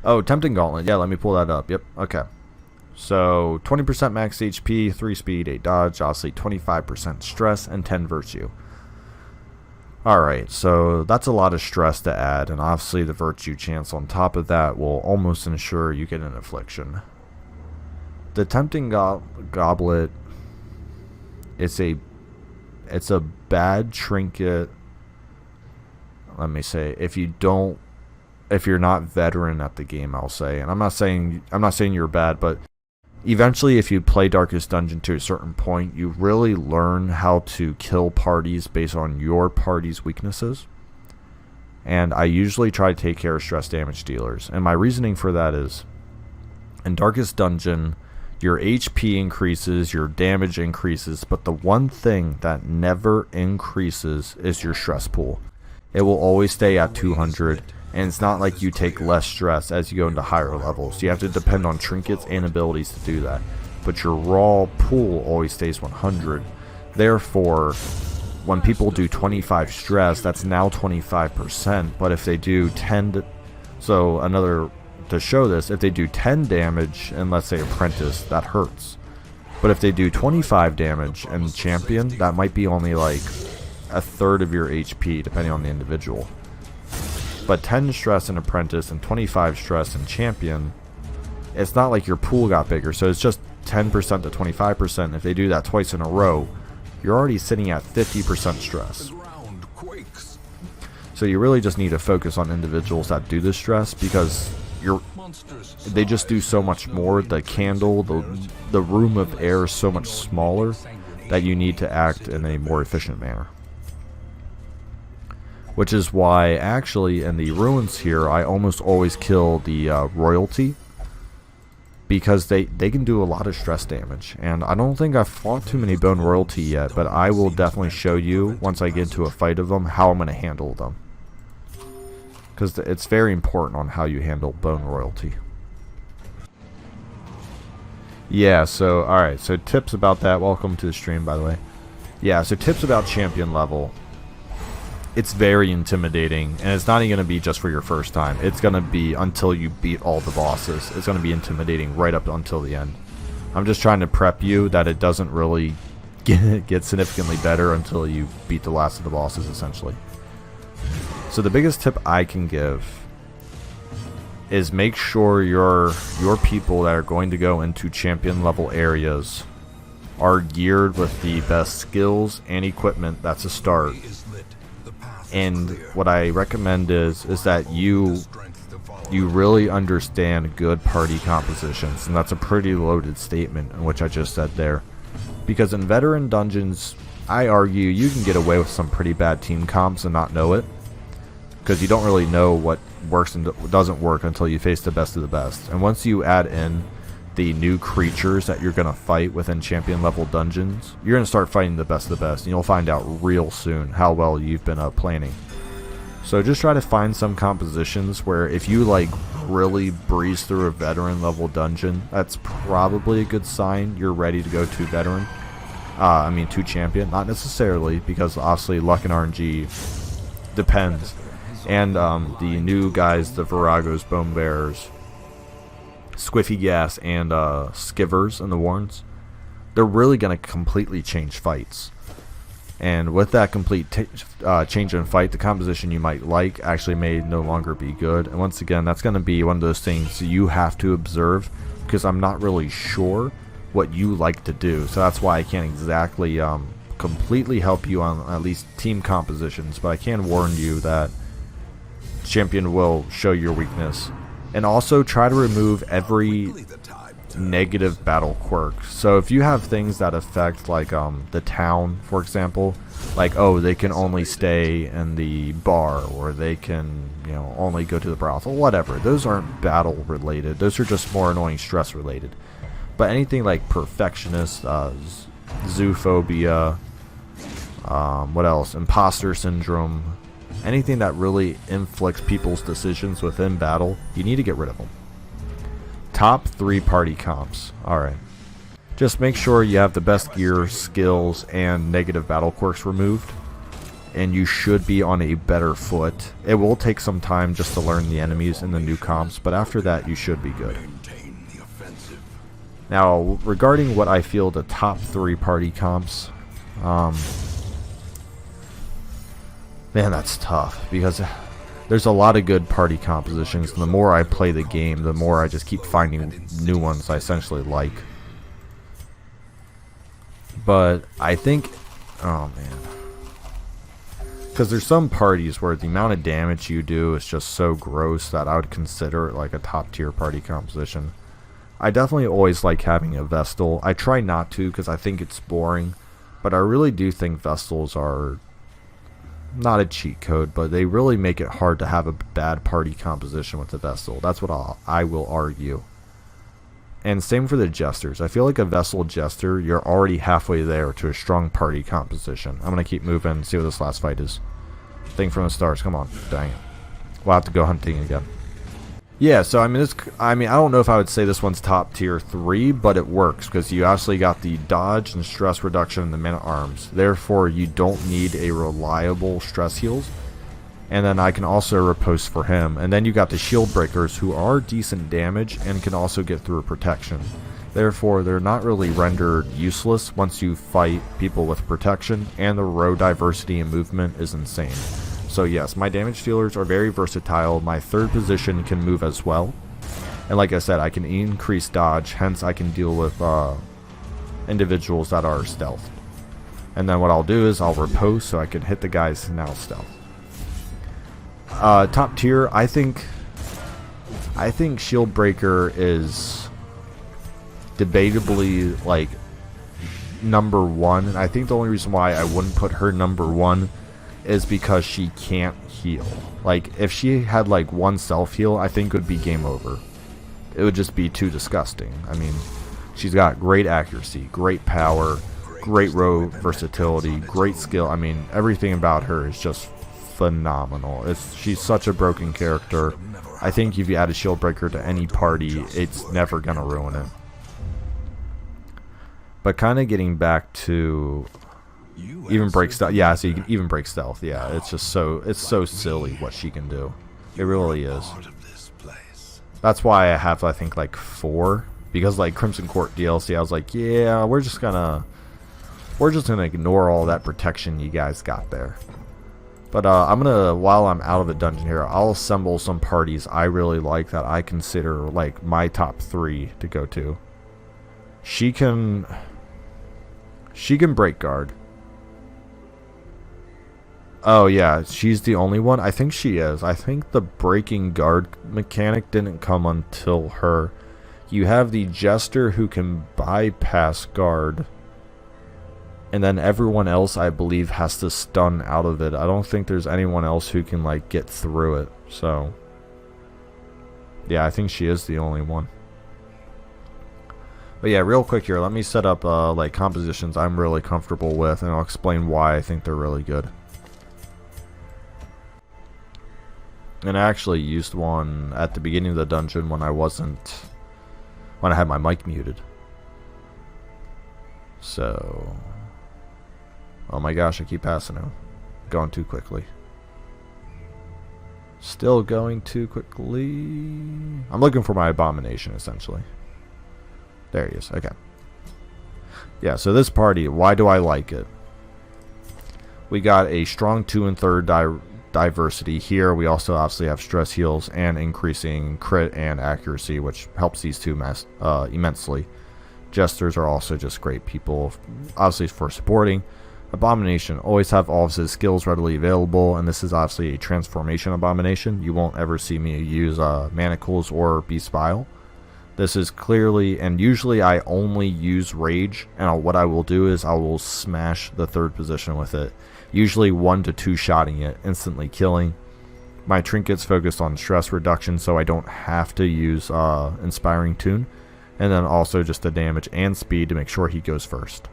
Oh, Tempting Gauntlet. Yeah, let me pull that up. Yep. Okay. So 20% max HP, 3 speed, 8 dodge, obviously 25% stress, and 10 virtue. Alright, so that's a lot of stress to add, and obviously the virtue chance on top of that will almost ensure you get an affliction. The Tempting Goblet, it's a bad trinket. Let me say, if you're not veteran at the game, I'll say, and I'm not saying you're bad, but eventually, if you play Darkest Dungeon to a certain point, you really learn how to kill parties based on your party's weaknesses. And I usually try to take care of stress damage dealers. And my reasoning for that is, in Darkest Dungeon, your HP increases, your damage increases, but the one thing that never increases is your stress pool. It will always stay at 200. And it's not like you take less stress as you go into higher levels. You have to depend on trinkets and abilities to do that. But your raw pool always stays 100. Therefore, when people do 25 stress, that's now 25%. But if they do 10... to show this, if they do 10 damage and let's say Apprentice, that hurts. But if they do 25 damage and Champion, that might be only like a third of your HP, depending on the individual. But 10 stress in Apprentice and 25 stress in Champion, it's not like your pool got bigger, so it's just 10% to 25%. If they do that twice in a row, you're already sitting at 50% stress. So you really just need to focus on individuals that do the stress, because they just do so much more. The candle, the room of air is so much smaller that you need to act in a more efficient manner. Which is why, actually, in the ruins here, I almost always kill the royalty, because they can do a lot of stress damage. And I don't think I've fought too many bone royalty yet, but I will definitely show you, once I get into a fight of them, how I'm going to handle them. Because it's very important on how you handle bone royalty. Yeah, so, alright, so tips about that. Welcome to the stream, by the way. Yeah, so tips about champion level. It's very intimidating, and it's not even going to be just for your first time. It's going to be until you beat all the bosses. It's going to be intimidating right up until the end. I'm just trying to prep you that it doesn't really get significantly better until you beat the last of the bosses, essentially. So the biggest tip I can give is make sure your people that are going to go into champion level areas are geared with the best skills and equipment. That's a start. And what I recommend is that you really understand good party compositions, and that's a pretty loaded statement in which I just said there. Because in veteran dungeons, I argue you can get away with some pretty bad team comps and not know it, because you don't really know what works and doesn't work until you face the best of the best. And once you add in the new creatures that you're going to fight within champion level dungeons, you're going to start fighting the best of the best, and you'll find out real soon how well you've been planning. So just try to find some compositions where if you like really breeze through a veteran level dungeon, that's probably a good sign you're ready to go to veteran. To champion. Not necessarily, because obviously luck and RNG depends. And the new guys, the Viragos, Bone Bears, Squiffy Gas, and Skivers and the Warrens, they're really going to completely change fights. And with that complete change in fight, the composition you might like actually may no longer be good. And once again, that's going to be one of those things you have to observe, because I'm not really sure what you like to do. So that's why I can't exactly completely help you on at least team compositions. But I can warn you that champion will show your weakness. And also try to remove every negative battle quirk. So if you have things that affect like the town, for example, like, oh, they can only stay in the bar, or they can, only go to the brothel, whatever, those aren't battle related, those are just more annoying stress related. But anything like perfectionist, zoophobia, what else, imposter syndrome, anything that really inflicts people's decisions within battle, you need to get rid of them. Top 3 party comps. Alright. Just make sure you have the best gear, skills, and negative battle quirks removed. and you should be on a better foot. It will take some time just to learn the enemies in the new comps, but after that you should be good. Now, regarding what I feel the top 3 party comps, man, that's tough, because there's a lot of good party compositions, and the more I play the game, the more I just keep finding new ones I essentially like. But I think, oh man, because there's some parties where the amount of damage you do is just so gross that I would consider it like a top tier party composition. I definitely always like having a Vestal. I try not to because I think it's boring, but I really do think Vestals are not a cheat code, but they really make it hard to have a bad party composition with the Vestal. That's what I will argue. And same for the Jesters. I feel like a Vestal Jester, you're already halfway there to a strong party composition. I'm going to keep moving and see what this last fight is. Thing from the stars, come on. Dang it. We'll have to go hunting again. Yeah, so I don't know if I would say this one's top tier 3, but it works because you actually got the dodge and stress reduction in the men at arms. Therefore, you don't need a reliable stress heals. And then I can also riposte for him. And then you got the shield breakers, who are decent damage and can also get through protection. Therefore, they're not really rendered useless once you fight people with protection, and the row diversity and movement is insane. So yes, my damage dealers are very versatile. My third position can move as well. And like I said, I can increase dodge, hence I can deal with individuals that are stealth. And then what I'll do is I'll riposte so I can hit the guys now stealth. Top tier, I think Shield Breaker is debatably like number 1, and I think the only reason why I wouldn't put her number 1 is because she can't heal. Like, if she had like 1 self heal, I think it would be game over. It would just be too disgusting. I mean, she's got great accuracy, great power, great row versatility, great skill. I mean, everything about her is just phenomenal. She's such a broken character. I think if you add a shield breaker to any party, it's never gonna ruin it. But kind of getting back to even break stealth. Yeah, so you can even break stealth. Yeah, it's so silly what she can do. It really is. That's why I have, I think, like 4, because like Crimson Court DLC, I was like, yeah, we're just gonna ignore all that protection you guys got there. But I'm gonna, while I'm out of the dungeon here, I'll assemble some parties I really like that I consider like my top 3 to go to. She can break guard. Oh yeah, she's the only one? I think she is. I think the breaking guard mechanic didn't come until her. You have the Jester who can bypass guard, and then everyone else, I believe, has to stun out of it. I don't think there's anyone else who can like get through it. So yeah, I think she is the only one. But yeah, real quick here, let me set up like compositions I'm really comfortable with, and I'll explain why I think they're really good. And I actually used one at the beginning of the dungeon when I had my mic muted. So, oh my gosh, I keep passing him. Going too quickly. Still going too quickly. I'm looking for my abomination, essentially. There he is. Okay. Yeah, so this party, why do I like it? We got a strong 2 and 3rd diversity here. We also obviously have stress heals and increasing crit and accuracy, which helps these two immensely. Jesters are also just great people, obviously, for supporting. Abomination, always have all of his skills readily available, and this is obviously a transformation abomination. You won't ever see me use manacles or beast bile. This is clearly, and usually I only use rage, and what I will do is I will smash the 3rd position with it. Usually 1 to 2 shotting it, instantly killing. My trinkets focused on stress reduction, so I don't have to use Inspiring Tune. And then also just the damage and speed to make sure he goes first.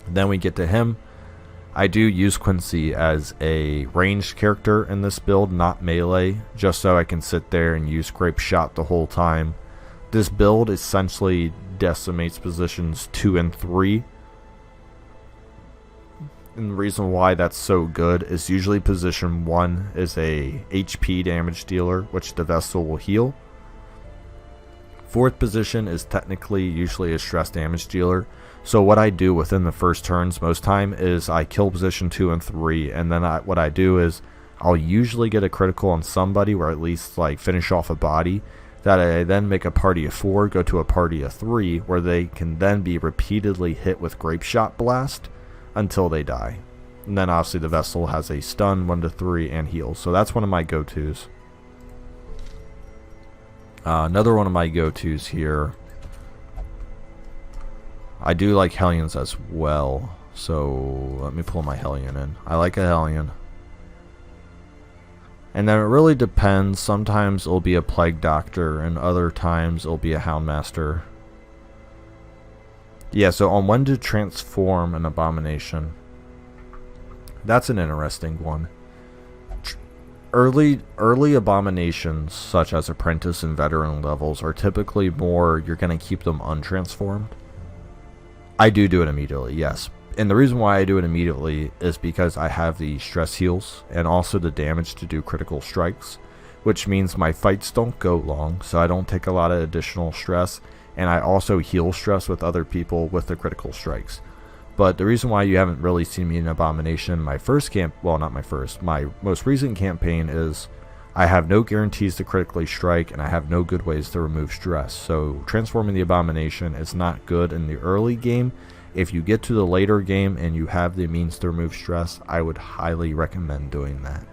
Then we get to him. I do use Quincy as a ranged character in this build, not melee, just so I can sit there and use Scrape Shot the whole time. This build essentially decimates positions 2 and 3. and the reason why that's so good is usually position 1 is a HP damage dealer, which the Vestal will heal. 4th position is technically usually a stress damage dealer. So what I do within the first turns most time is I kill position 2 and 3, and then what I do is I'll usually get a critical on somebody, or at least like finish off a body, that I then make a party of 4 go to a party of 3, where they can then be repeatedly hit with Grape Shot Blast until they die. And then obviously the Vestal has a stun 1 to 3 and heals. So that's one of my go-tos. Another one of my go-tos here, I do like Hellions as well. So let me pull my Hellion in. I like a Hellion. And then it really depends. Sometimes it'll be a Plague Doctor, and other times it'll be a Houndmaster. Yeah, so on when to transform an Abomination. That's an interesting one. Early Abominations, such as Apprentice and Veteran levels, are typically more, you're going to keep them untransformed. I do it immediately, yes. And the reason why I do it immediately is because I have the stress heals and also the damage to do critical strikes, which means my fights don't go long, so I don't take a lot of additional stress, and I also heal stress with other people with the critical strikes. But the reason why you haven't really seen me in Abomination, my most recent campaign, is I have no guarantees to critically strike, and I have no good ways to remove stress. So transforming the Abomination is not good in the early game. If you get to the later game and you have the means to remove stress, I would highly recommend doing that.